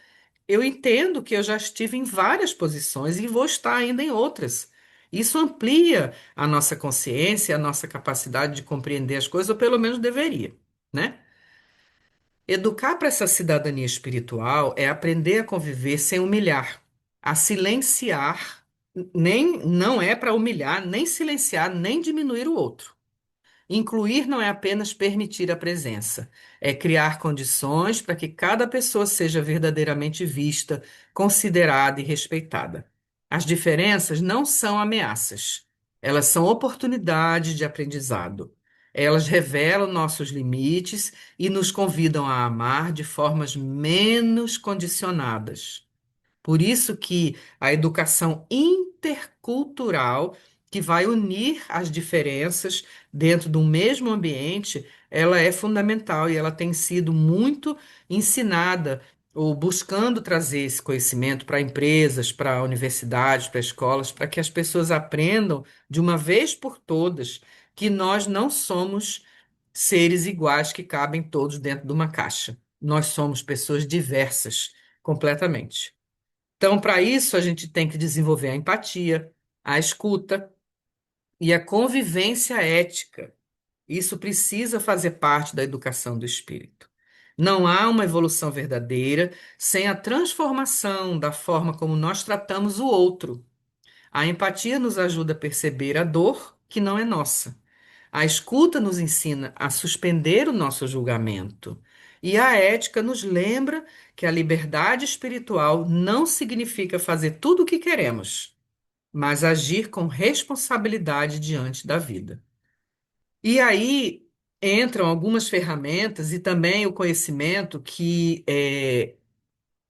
Eu entendo que eu já estive em várias posições e vou estar ainda em outras. Isso amplia a nossa consciência, a nossa capacidade de compreender as coisas, ou pelo menos deveria, né? Educar para essa cidadania espiritual é aprender a conviver sem humilhar, a silenciar, nem não é para humilhar, nem silenciar, nem diminuir o outro. Incluir não é apenas permitir a presença, é criar condições para que cada pessoa seja verdadeiramente vista, considerada e respeitada. As diferenças não são ameaças, elas são oportunidades de aprendizado. Elas revelam nossos limites e nos convidam a amar de formas menos condicionadas. Por isso que a educação intercultural, que vai unir as diferenças dentro do mesmo ambiente, ela é fundamental e ela tem sido muito ensinada ou buscando trazer esse conhecimento para empresas, para universidades, para escolas, para que as pessoas aprendam de uma vez por todas que nós não somos seres iguais que cabem todos dentro de uma caixa. Nós somos pessoas diversas, completamente. Então, para isso, a gente tem que desenvolver a empatia, a escuta e a convivência ética. Isso precisa fazer parte da educação do espírito. Não há uma evolução verdadeira sem a transformação da forma como nós tratamos o outro. A empatia nos ajuda a perceber a dor que não é nossa. A escuta nos ensina a suspender o nosso julgamento. E a ética nos lembra que a liberdade espiritual não significa fazer tudo o que queremos, mas agir com responsabilidade diante da vida. E aí entram algumas ferramentas e também o conhecimento que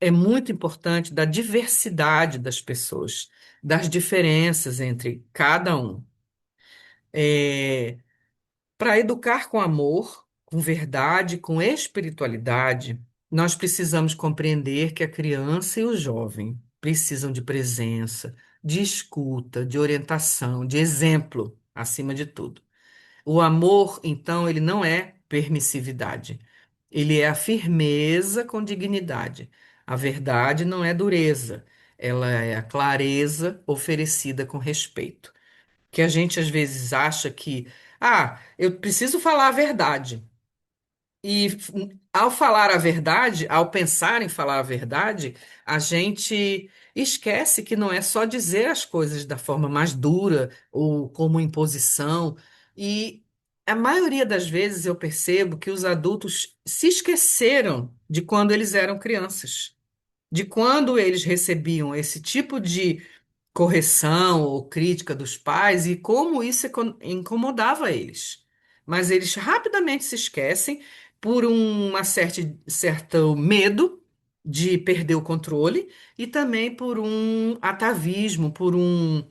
é muito importante da diversidade das pessoas, das diferenças entre cada um. É, Para educar com amor, com verdade, com espiritualidade, nós precisamos compreender que a criança e o jovem precisam de presença, de escuta, de orientação, de exemplo, acima de tudo. O amor, então, ele não é permissividade. Ele é a firmeza com dignidade. A verdade não é dureza. Ela é a clareza oferecida com respeito, que a gente às vezes acha que, eu preciso falar a verdade. E ao falar a verdade, ao pensar em falar a verdade, a gente esquece que não é só dizer as coisas da forma mais dura ou como imposição. E a maioria das vezes eu percebo que os adultos se esqueceram de quando eles eram crianças, de quando eles recebiam esse tipo de correção ou crítica dos pais e como isso incomodava eles. Mas eles rapidamente se esquecem por uma certo medo de perder o controle e também por um atavismo, por um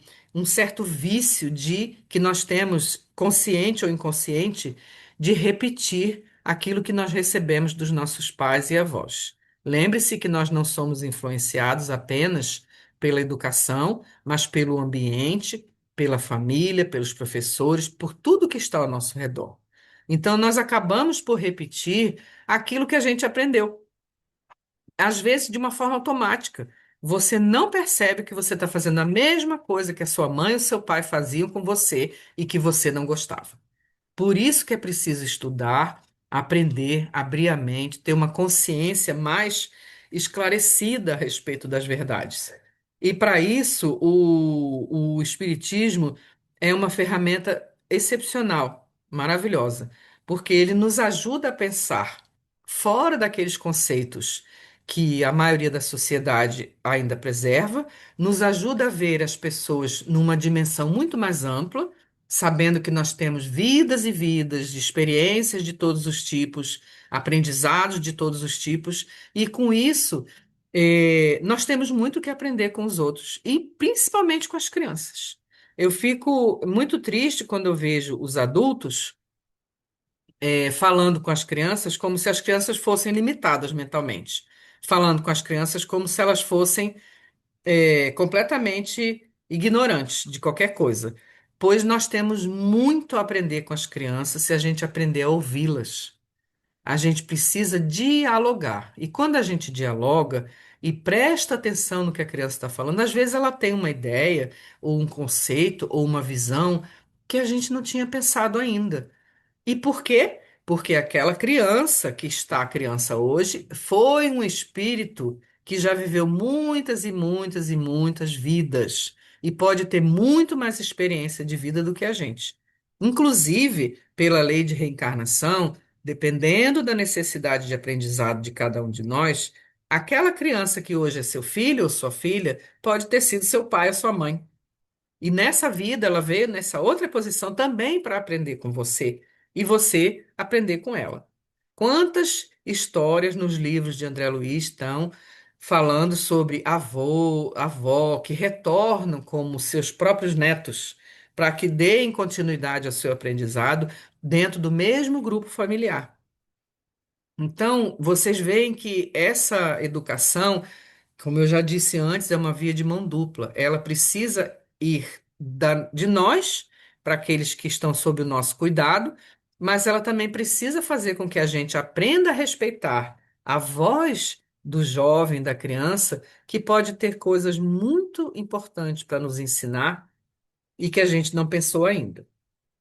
certo vício de que nós temos, consciente ou inconsciente, de repetir aquilo que nós recebemos dos nossos pais e avós. Lembre-se que nós não somos influenciados apenas pela educação, mas pelo ambiente, pela família, pelos professores, por tudo que está ao nosso redor. Então, nós acabamos por repetir aquilo que a gente aprendeu, às vezes de uma forma automática. Você não percebe que você está fazendo a mesma coisa que a sua mãe e o seu pai faziam com você e que você não gostava. Por isso que é preciso estudar, aprender, abrir a mente, ter uma consciência mais esclarecida a respeito das verdades. E para isso, o Espiritismo é uma ferramenta excepcional, maravilhosa, porque ele nos ajuda a pensar fora daqueles conceitos que a maioria da sociedade ainda preserva, nos ajuda a ver as pessoas numa dimensão muito mais ampla, sabendo que nós temos vidas e vidas de experiências de todos os tipos, aprendizados de todos os tipos, e com isso, nós temos muito que aprender com os outros, e principalmente com as crianças. Eu fico muito triste quando eu vejo os adultos, falando com as crianças como se as crianças fossem limitadas mentalmente, falando com as crianças como se elas fossem completamente ignorantes de qualquer coisa, pois nós temos muito a aprender com as crianças se a gente aprender a ouvi-las. A gente precisa dialogar. E quando a gente dialoga e presta atenção no que a criança está falando, às vezes ela tem uma ideia, ou um conceito, ou uma visão que a gente não tinha pensado ainda. E por quê? Porque aquela criança que está criança hoje foi um espírito que já viveu muitas e muitas e muitas vidas e pode ter muito mais experiência de vida do que a gente. Inclusive, pela lei de reencarnação, dependendo da necessidade de aprendizado de cada um de nós, aquela criança que hoje é seu filho ou sua filha pode ter sido seu pai ou sua mãe. E nessa vida ela veio nessa outra posição também para aprender com você e você aprender com ela. Quantas histórias nos livros de André Luiz estão falando sobre avô, avó que retornam como seus próprios netos para que deem continuidade ao seu aprendizado dentro do mesmo grupo familiar. Então, vocês veem que essa educação, como eu já disse antes, é uma via de mão dupla. Ela precisa ir de nós para aqueles que estão sob o nosso cuidado, mas ela também precisa fazer com que a gente aprenda a respeitar a voz do jovem, da criança, que pode ter coisas muito importantes para nos ensinar e que a gente não pensou ainda.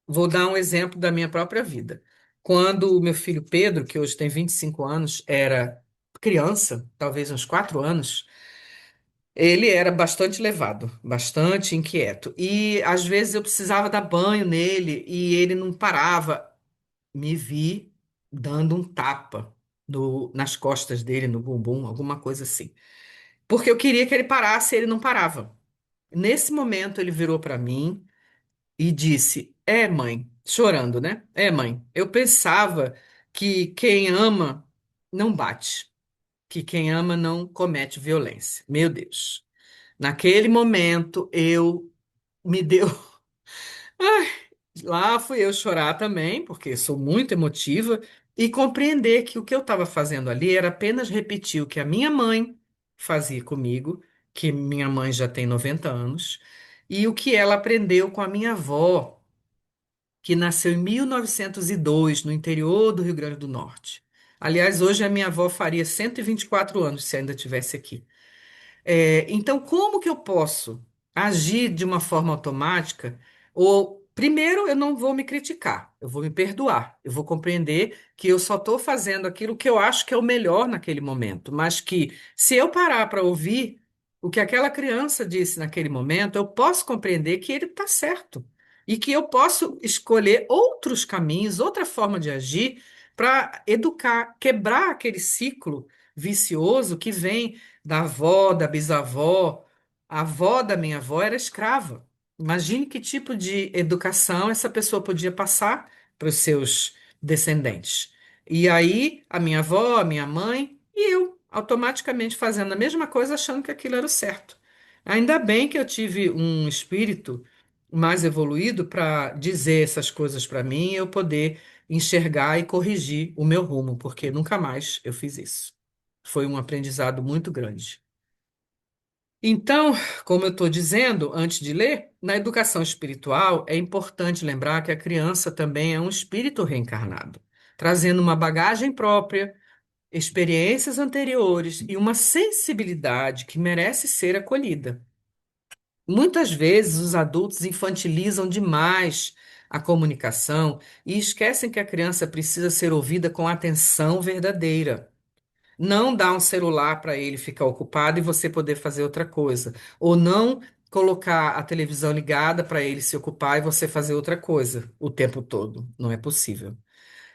Vou dar um exemplo da minha própria vida. Quando o meu filho Pedro, que hoje tem 25 anos, era criança, talvez uns 4 anos, ele era bastante levado, bastante inquieto. E às vezes eu precisava dar banho nele e ele não parava. Me vi dando um tapa nas costas dele, no bumbum, alguma coisa assim. Porque eu queria que ele parasse e ele não parava. Nesse momento ele virou para mim e disse: É, mãe, chorando, né? É, mãe, eu pensava que quem ama não bate, que quem ama não comete violência. Meu Deus. Naquele momento eu me deu. Ai, lá fui eu chorar também, porque sou muito emotiva, e compreender que o que eu estava fazendo ali era apenas repetir o que a minha mãe fazia comigo, que minha mãe já tem 90 anos, e o que ela aprendeu com a minha avó, que nasceu em 1902, no interior do Rio Grande do Norte. Aliás, hoje a minha avó faria 124 anos se ainda estivesse aqui. Então, como que eu posso agir de uma forma automática? Ou, primeiro, eu não vou me criticar, eu vou me perdoar, eu vou compreender que eu só estou fazendo aquilo que eu acho que é o melhor naquele momento, mas que se eu parar para ouvir o que aquela criança disse naquele momento, eu posso compreender que ele está certo e que eu posso escolher outros caminhos, outra forma de agir para educar, quebrar aquele ciclo vicioso que vem da avó, da bisavó. A avó da minha avó era escrava. Imagine que tipo de educação essa pessoa podia passar para os seus descendentes. E aí, a minha avó, a minha mãe e eu, automaticamente fazendo a mesma coisa, achando que aquilo era o certo. Ainda bem que eu tive um espírito mais evoluído para dizer essas coisas para mim e eu poder enxergar e corrigir o meu rumo, porque nunca mais eu fiz isso. Foi um aprendizado muito grande. Então, como eu estou dizendo antes de ler, na educação espiritual é importante lembrar que a criança também é um espírito reencarnado, trazendo uma bagagem própria, experiências anteriores e uma sensibilidade que merece ser acolhida. Muitas vezes os adultos infantilizam demais a comunicação e esquecem que a criança precisa ser ouvida com atenção verdadeira. Não dar um celular para ele ficar ocupado e você poder fazer outra coisa. Ou não colocar a televisão ligada para ele se ocupar e você fazer outra coisa o tempo todo. Não é possível.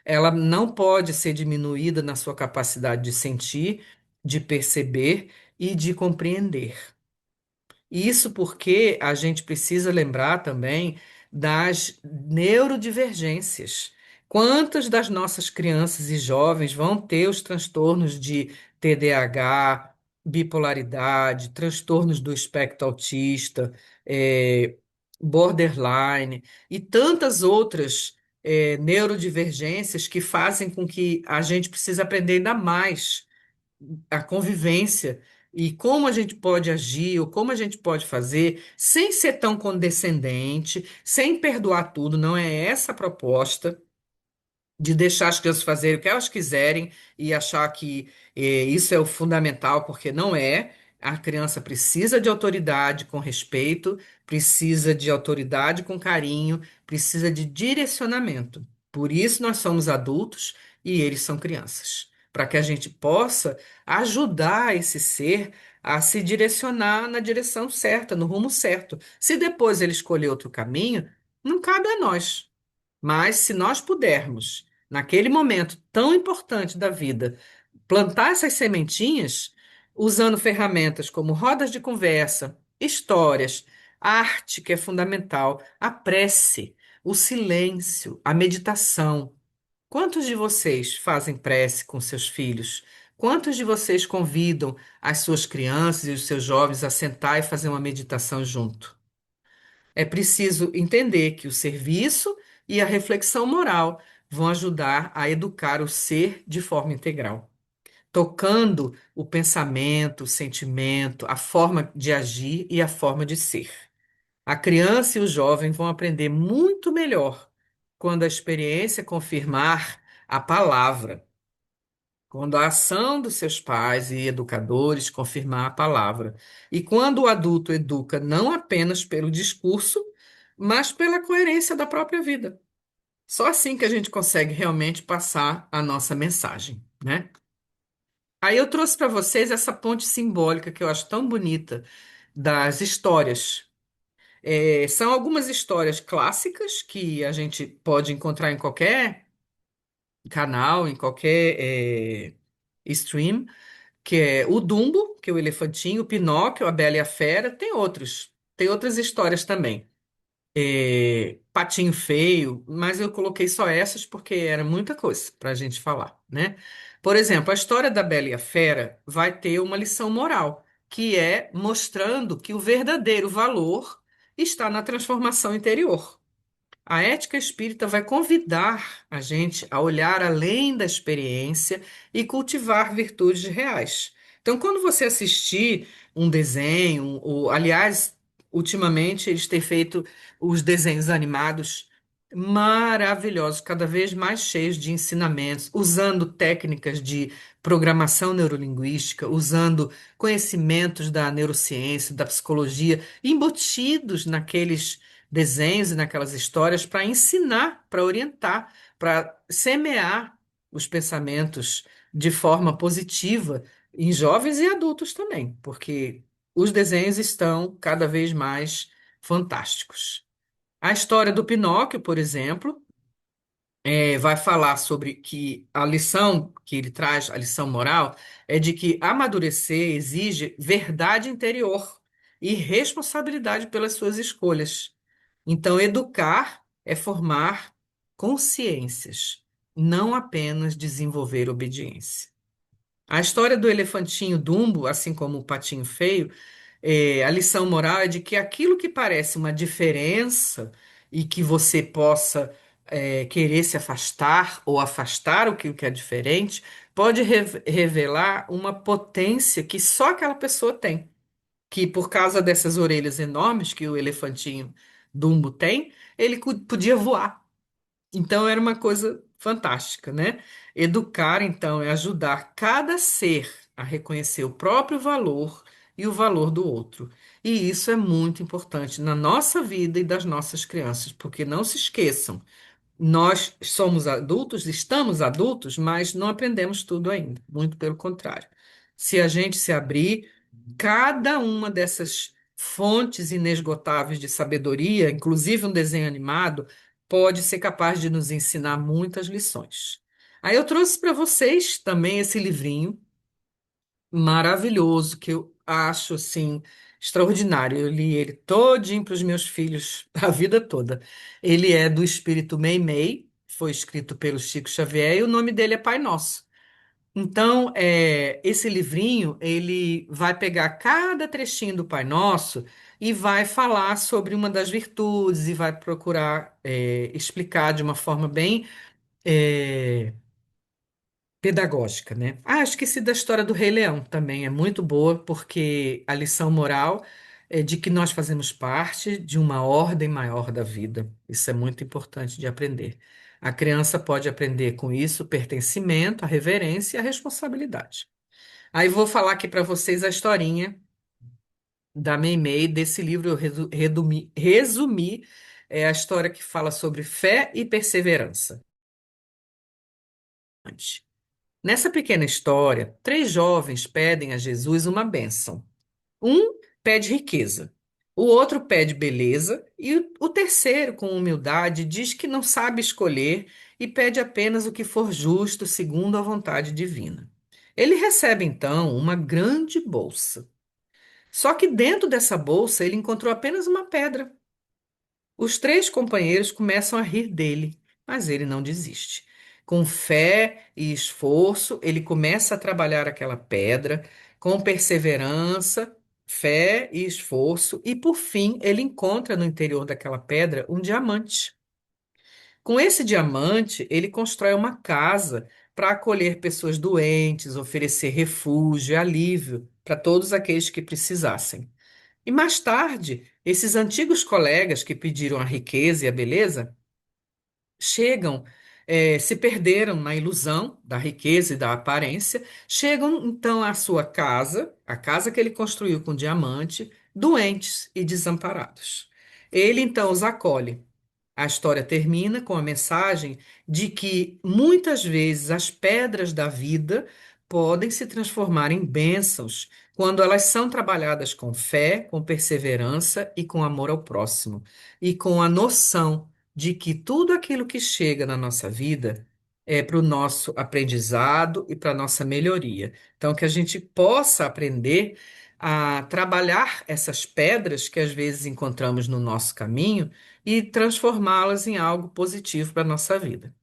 Ela não pode ser diminuída na sua capacidade de sentir, de perceber e de compreender. Isso porque a gente precisa lembrar também das neurodivergências. Quantas das nossas crianças e jovens vão ter os transtornos de TDAH, bipolaridade, transtornos do espectro autista, borderline e tantas outras, neurodivergências que fazem com que a gente precise aprender ainda mais a convivência e como a gente pode agir, ou como a gente pode fazer, sem ser tão condescendente, sem perdoar tudo. Não é essa a proposta de deixar as crianças fazerem o que elas quiserem e achar que isso é o fundamental, porque não é. A criança precisa de autoridade com respeito, precisa de autoridade com carinho, precisa de direcionamento. Por isso nós somos adultos e eles são crianças, para que a gente possa ajudar esse ser a se direcionar na direção certa, no rumo certo. Se depois ele escolher outro caminho, não cabe a nós. Mas se nós pudermos, naquele momento tão importante da vida, plantar essas sementinhas, usando ferramentas como rodas de conversa, histórias, arte, que é fundamental, a prece, o silêncio, a meditação. Quantos de vocês fazem prece com seus filhos? Quantos de vocês convidam as suas crianças e os seus jovens a sentar e fazer uma meditação junto? É preciso entender que o serviço e a reflexão moral vão ajudar a educar o ser de forma integral, tocando o pensamento, o sentimento, a forma de agir e a forma de ser. A criança e o jovem vão aprender muito melhor quando a experiência confirmar a palavra, quando a ação dos seus pais e educadores confirmar a palavra, e quando o adulto educa não apenas pelo discurso, mas pela coerência da própria vida. Só assim que a gente consegue realmente passar a nossa mensagem, né? Aí eu trouxe para vocês essa ponte simbólica que eu acho tão bonita das histórias. São algumas histórias clássicas que a gente pode encontrar em qualquer canal, em qualquer stream, que é o Dumbo, que é o elefantinho, o Pinóquio, a Bela e a Fera, tem outras histórias também. Patinho Feio, mas eu coloquei só essas porque era muita coisa para a gente falar, né? Por exemplo, a história da Bela e a Fera vai ter uma lição moral, que é mostrando que o verdadeiro valor está na transformação interior. A ética espírita vai convidar a gente a olhar além da experiência e cultivar virtudes reais. Então, quando você assistir um desenho, ou, aliás, ultimamente eles têm feito os desenhos animados maravilhosos, cada vez mais cheios de ensinamentos, usando técnicas de programação neurolinguística, usando conhecimentos da neurociência, da psicologia, embutidos naqueles desenhos e naquelas histórias para ensinar, para orientar, para semear os pensamentos de forma positiva em jovens e adultos também, porque os desenhos estão cada vez mais fantásticos. A história do Pinóquio, por exemplo, vai falar sobre que a lição que ele traz, a lição moral, é de que amadurecer exige verdade interior e responsabilidade pelas suas escolhas. Então, educar é formar consciências, não apenas desenvolver obediência. A história do elefantinho Dumbo, assim como o patinho feio, a lição moral é de que aquilo que parece uma diferença e que você possa querer se afastar ou afastar o que é diferente, pode revelar uma potência que só aquela pessoa tem. Que por causa dessas orelhas enormes que o elefantinho Dumbo tem, ele podia voar. Então era uma coisa fantástica, né? Educar, então, é ajudar cada ser a reconhecer o próprio valor e o valor do outro. E isso é muito importante na nossa vida e das nossas crianças, porque não se esqueçam, nós somos adultos, estamos adultos, mas não aprendemos tudo ainda, muito pelo contrário. Se a gente se abrir, cada uma dessas fontes inesgotáveis de sabedoria, inclusive um desenho animado, pode ser capaz de nos ensinar muitas lições. Aí eu trouxe para vocês também esse livrinho maravilhoso que eu acho assim extraordinário. Eu li ele todinho para os meus filhos a vida toda. Ele é do espírito Meimei, foi escrito pelo Chico Xavier e o nome dele é Pai Nosso. Então, esse livrinho, ele vai pegar cada trechinho do Pai Nosso e vai falar sobre uma das virtudes e vai procurar explicar de uma forma bem é, pedagógica, né? Ah, esqueci da história do Rei Leão também, é muito boa, porque a lição moral é de que nós fazemos parte de uma ordem maior da vida. Isso é muito importante de aprender. A criança pode aprender com isso o pertencimento, a reverência e a responsabilidade. Aí vou falar aqui para vocês a historinha da Meimei, desse livro eu resumi, a história que fala sobre fé e perseverança. Nessa pequena história, três jovens pedem a Jesus uma bênção. Um pede riqueza, o outro pede beleza e o terceiro, com humildade, diz que não sabe escolher e pede apenas o que for justo segundo a vontade divina. Ele recebe então uma grande bolsa. Só que dentro dessa bolsa ele encontrou apenas uma pedra. Os três companheiros começam a rir dele, mas ele não desiste. Com fé e esforço, ele começa a trabalhar aquela pedra, com perseverança, fé e esforço, e por fim ele encontra no interior daquela pedra um diamante. Com esse diamante, ele constrói uma casa para acolher pessoas doentes, oferecer refúgio e alívio para todos aqueles que precisassem. E mais tarde, esses antigos colegas que pediram a riqueza e a beleza chegam, se perderam na ilusão da riqueza e da aparência, chegam então à sua casa, a casa que ele construiu com diamante, doentes e desamparados. Ele então os acolhe. A história termina com a mensagem de que muitas vezes as pedras da vida podem se transformar em bênçãos quando elas são trabalhadas com fé, com perseverança e com amor ao próximo, e com a noção de que tudo aquilo que chega na nossa vida é para o nosso aprendizado e para a nossa melhoria. Então, que a gente possa aprender a trabalhar essas pedras que às vezes encontramos no nosso caminho e transformá-las em algo positivo para a nossa vida.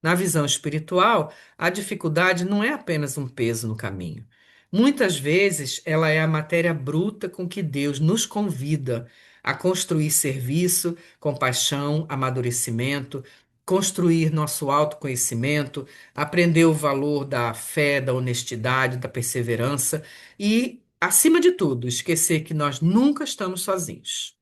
Na visão espiritual, a dificuldade não é apenas um peso no caminho. Muitas vezes, ela é a matéria bruta com que Deus nos convida a construir serviço, compaixão, amadurecimento, construir nosso autoconhecimento, aprender o valor da fé, da honestidade, da perseverança e, acima de tudo, esquecer que nós nunca estamos sozinhos.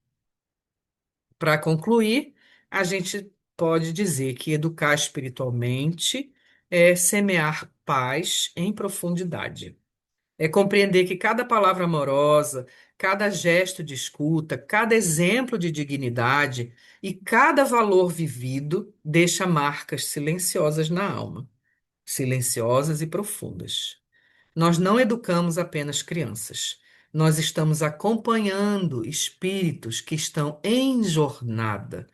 Para concluir, a gente pode dizer que educar espiritualmente é semear paz em profundidade. É compreender que cada palavra amorosa, cada gesto de escuta, cada exemplo de dignidade e cada valor vivido deixa marcas silenciosas na alma, silenciosas e profundas. Nós não educamos apenas crianças. Nós estamos acompanhando espíritos que estão em jornada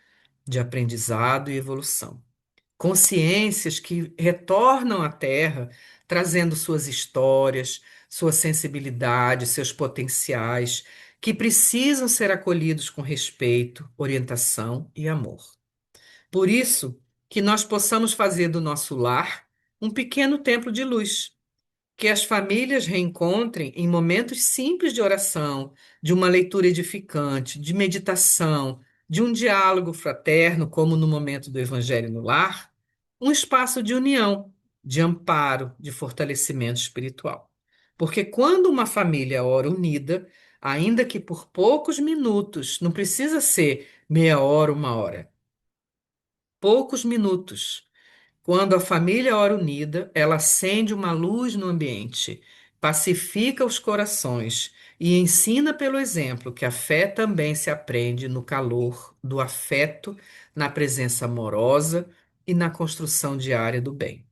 de aprendizado e evolução. Consciências que retornam à Terra trazendo suas histórias, sua sensibilidade, seus potenciais, que precisam ser acolhidos com respeito, orientação e amor. Por isso, que nós possamos fazer do nosso lar um pequeno templo de luz que as famílias reencontrem em momentos simples de oração, de uma leitura edificante, de meditação, de um diálogo fraterno, como no momento do Evangelho no Lar, um espaço de união, de amparo, de fortalecimento espiritual. Porque quando uma família ora unida, ainda que por poucos minutos, não precisa ser meia hora, uma hora, poucos minutos. Quando a família ora unida, ela acende uma luz no ambiente, pacifica os corações e ensina pelo exemplo que a fé também se aprende no calor do afeto, na presença amorosa e na construção diária do bem.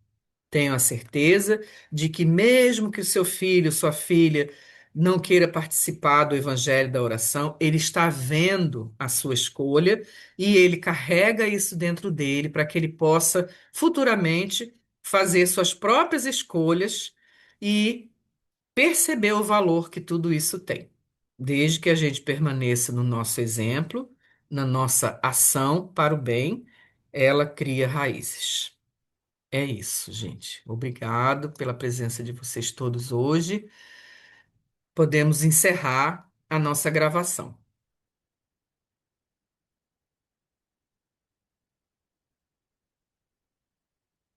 Tenho a certeza de que, mesmo que o seu filho, sua filha, não queira participar do evangelho da oração, ele está vendo a sua escolha e ele carrega isso dentro dele para que ele possa futuramente fazer suas próprias escolhas e perceber o valor que tudo isso tem. Desde que a gente permaneça no nosso exemplo, na nossa ação para o bem, ela cria raízes. É isso, gente. Obrigado pela presença de vocês todos hoje. Podemos encerrar a nossa gravação.